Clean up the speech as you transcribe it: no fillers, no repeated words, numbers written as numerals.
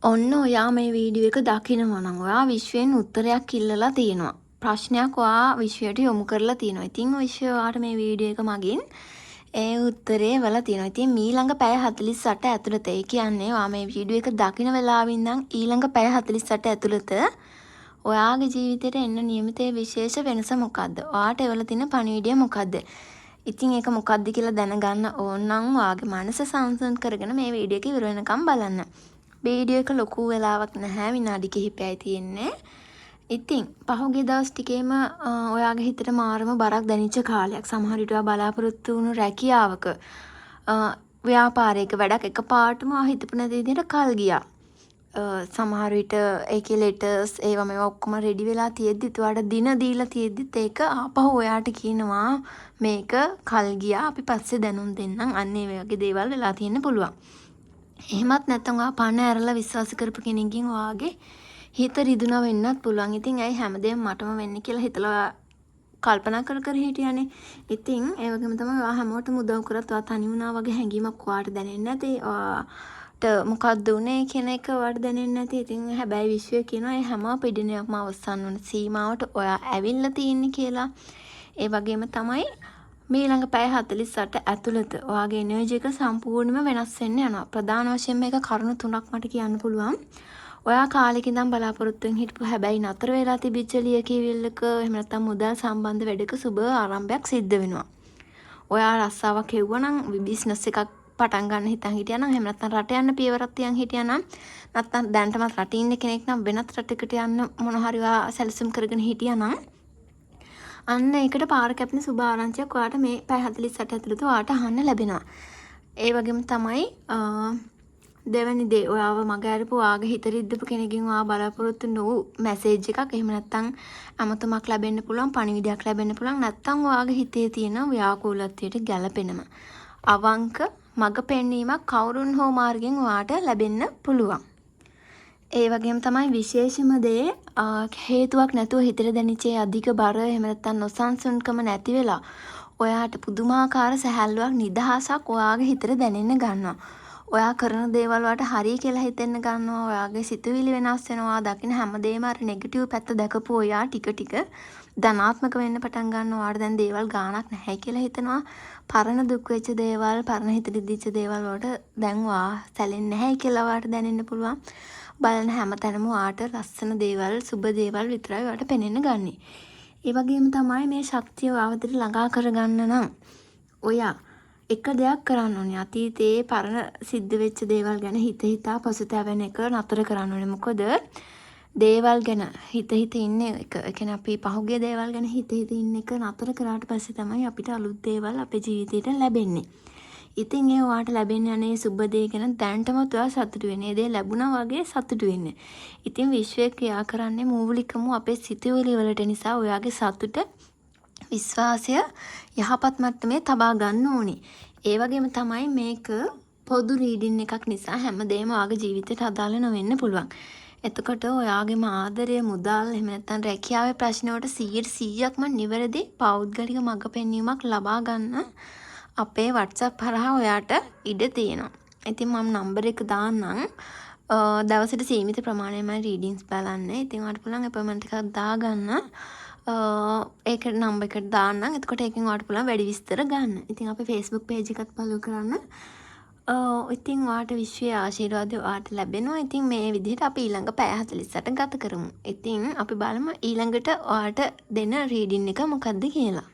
ඔන්න ඔයා මේ වීඩියෝ එක දකිනවා නම් ඔයා විශ්වයෙන් උත්තරයක් ඉල්ලලා තියෙනවා. ප්‍රශ්නයක් ඔයා විශ්වයට යොමු කරලා තියෙනවා. ඉතින් විශ්වය ඔයාට මේ වීඩියෝ එක මගින් ඒ උත්තරේ වල තියෙනවා. ඉතින් ඊළඟ පැය 48 ඇතුළත ඒ කියන්නේ ඔයා මේ වීඩියෝ එක දකින වෙලාවින් ඉඳන් ඊළඟ පැය 48 ඇතුළත ඔයාගේ ජීවිතේට එන්න නියමිත විශේෂ වෙනස මොකද්ද? ඔයාට එවල තියෙන පණිවිඩය මොකද්ද? ඉතින් ඒක මොකද්ද කියලා දැනගන්න ඕන නම් ඔයාගේ මනස සංසුන් කරගෙන මේ වීඩියෝ එක ඉවර වෙනකම් බලන්න. වීඩියෝ එක ලොකු වෙලාවක් නැහැ, විනාඩි කිහිපයයි තියෙන්නේ. ඉතින් පහුගිය දවස් ටිකේම ඔයාගේ හිතට මාරම බරක් දැනෙච්ච කාලයක්. සමහර විට ඔයා බලාපොරොත්තු වුණු රැකියාවක ව්‍යාපාරයක වැඩක් එකපාරටම හිතපු නැති විදිහට කල් ගියා. සමහර විට ඒකේ ලෙටර්ස් ඒවා මේවා ඔක්කොම රෙඩි වෙලා තියෙද්දිත් ඔයාට දින දීලා තියෙද්දිත් ඒක ආපහු ඔයාට කියනවා මේක කල් ගියා, අපි පස්සේ දැනුම් දෙන්නම්. අන්න ඒ වගේ දේවල් වෙලා තියෙන්න පුළුවන්. එහෙමත් නැත්නම් ඔයා පණ ඇරලා විශ්වාස කරපු කෙනෙක්ගෙන් ඔයාගේ හිත රිදුනා වෙන්නත් පුළුවන්. ඉතින් ඇයි හැමදේම මටම වෙන්නේ කියලා හිතලා කල්පනා කර කර හිටියානේ. ඉතින් ඒ වගේම තමයි ඔයා හැමෝටම උදව් කරත් ඔයා තනි වුණා වගේ හැඟීමක් ඔයාට දැනෙන්නේ නැති. ඔයාට මොකක්ද උනේ කියන එක ඔයාට දැනෙන්නේ නැති. ඉතින් හැබැයි විශ්වය කියනවා මේ හැම පීඩනයක්ම අවසන් වන සීමාවට ඔයා ඇවිල්ලා තියෙන්නේ කියලා. ඒ වගේම තමයි ඊළඟ පැය 48 ඇතුළත ඔයාගේ එනර්ජි එක සම්පූර්ණයෙන්ම වෙනස් වෙන්න යනවා. ප්‍රධාන වශයෙන් මේක කරුණු තුනක් මට කියන්න පුළුවන්. ඔයා කාලෙක ඉඳන් බලාපොරොත්තුෙන් හිටපු හැබැයි නතර වෙලා තිබිච්ච ලියකියවිල්ලක එහෙම නැත්නම් මුදල් සම්බන්ධ වැඩක සුබ ආරම්භයක් සිද්ධ වෙනවා. ඔයා රස්සාවක් හෙව්වා නම් බිස්නස් එකක් පටන් ගන්න හිතන් හිටියා නම් එහෙම නැත්නම් රට යන්න පියවරක් තියන් හිටියා නම් නැත්නම් දැනටමත් රටේ ඉන්න කෙනෙක් නම් වෙනත් රටකට යන්න මොන හරි ඔයා සැලසුම් කරගෙන හිටියා නම් අන්න ඒකට පාර කැපෙන සුබ ආරංචියක් ඔයාට මේ පැය 48 ඇතුළත ඔයාට අහන්න ලැබෙනවා. ඒ වගේම තමයි දෙවැනි දේ ඔයාව මග ඇරපු ඔයාගේ හිත රිද්දපු කෙනකින් ඔයා බලාපොරොත්තු නොවු මැසේජ් එකක් එහෙම නැත්නම් අමතමක් ලැබෙන්න පුළුවන්, පණිවිඩයක් ලැබෙන්න පුළුවන්. නැත්නම් ඔයාගේ හිතේ තියෙන ව්‍යාකූලත්වයට ගැළපෙනම අවංක මග පෙන්වීමක් කවුරුන් හෝ මාර්ගෙන් ඔයාට ලැබෙන්න පුළුවන්. ඒ වගේම තමයි විශේෂම දේ හේතුවක් නැතුව හිතට දැනෙච්ච අධික බර එහෙම නැත්නම් නොසන්සුන්කම නැති වෙලා ඔයාට පුදුමාකාර සැහැල්ලුවක් නිදහසක් ඔයාගේ හිතට දැනෙන්න ගන්නවා. ඔයා කරන දේවල් වලට හරි කියලා හිතෙන්න ගන්නවා. ඔයාගේ සිතුවිලි වෙනස් වෙනවා. දකින්න හැමදේම අර නෙගටිව් පැත්ත දැකපු ඔයා ටික ටික ධනාත්මක වෙන්න පටන් ගන්නවා. ඔයාට දැන් දේවල් ගාණක් නැහැ කියලා හිතනවා. පරණ දුක් වෙච්ච දේවල්, පරණ හිතට දිච්ච දේවල් වලට දැන් ඔයා සැලෙන්නේ නැහැ කියලා ඔයාට දැනෙන්න පුළුවන්. බලන හැම තැනම ඔයාට ලස්සන දේවල්, සුබ දේවල් විතරයි ඔයාට පෙනෙන්න ගන්නෙ. ඒ වගේම තමයි මේ ශක්තිය ඔයාවට ළඟා කරගන්න නම් ඔයා එක දෙයක් කරන්න ඕනේ. අතීතයේ පරණ සිද්ධ වෙච්ච දේවල් ගැන හිත හිතා පසුතැවෙන එක නතර කරන්න ඕනේ. මොකද දේවල් ගැන හිත හිත ඉන්නේ එක. ඒ කියන්නේ අපි පහුගිය දේවල් ගැන හිත හිත ඉන්න එක නතර කරාට පස්සේ තමයි අපිට අලුත් දේවල් අපේ ජීවිතේට ලැබෙන්නේ. ඉතින් ඒ ඔයාට ලැබෙන්න යන්නේ සුබ දේ ගැන දැනටමත් ඔයා සතුටු වෙන්නේ. ඒ දේ ලැබුණා වගේ සතුටු වෙන්නේ. ඉතින් විශ්වය ක්‍රියා කරන්නේ මූලිකම අපේ සිතුවිලි වලට නිසා ඔයාගේ සතුට විශ්වාසය යහපත් මට්ටමේ තබා ගන්න ඕනේ. ඒ වගේම තමයි මේක පොදු රීඩින් එකක් නිසා හැමදේම ඔයාගේ ජීවිතයට අදාළ නොවෙන්න පුළුවන්. එතකොට ඔයාගේම ආදරය, මුදල් එහෙම නැත්නම් රැකියාවේ ප්‍රශ්න වලට 100%ක්ම නිවැරදි පෞද්ගලික මඟ පෙන්වීමක් ලබා ගන්න අපේ WhatsApp හරහා ඔයාට ඉඩ තියෙනවා. ඉතින් මම නම්බර එක දාන්නම්. දවසට සීමිත ප්‍රමාණයමයි රීඩින්ග්ස් බලන්නේ. ඉතින් ඔයාලට පුළුවන් අපොයින්ට්මන්ට් එකක් දාගන්න. ඒක නම්බර් එකට දාන්නම්. එතකොට ඒකෙන් ඔයාලට පුළුවන් වැඩි විස්තර ගන්න. ඉතින් අපේ Facebook page එකත් follow කරන්න. ඉතින් ඔයාට විශ්වයේ ආශිර්වාදය ඔයාට ලැබෙනවා. ඉතින් මේ විදිහට අපි ඊළඟ පැය 48 ගත කරමු. ඉතින් අපි බලමු ඊළඟට ඔයාට දෙන රීඩින් එක මොකක්ද කියලා.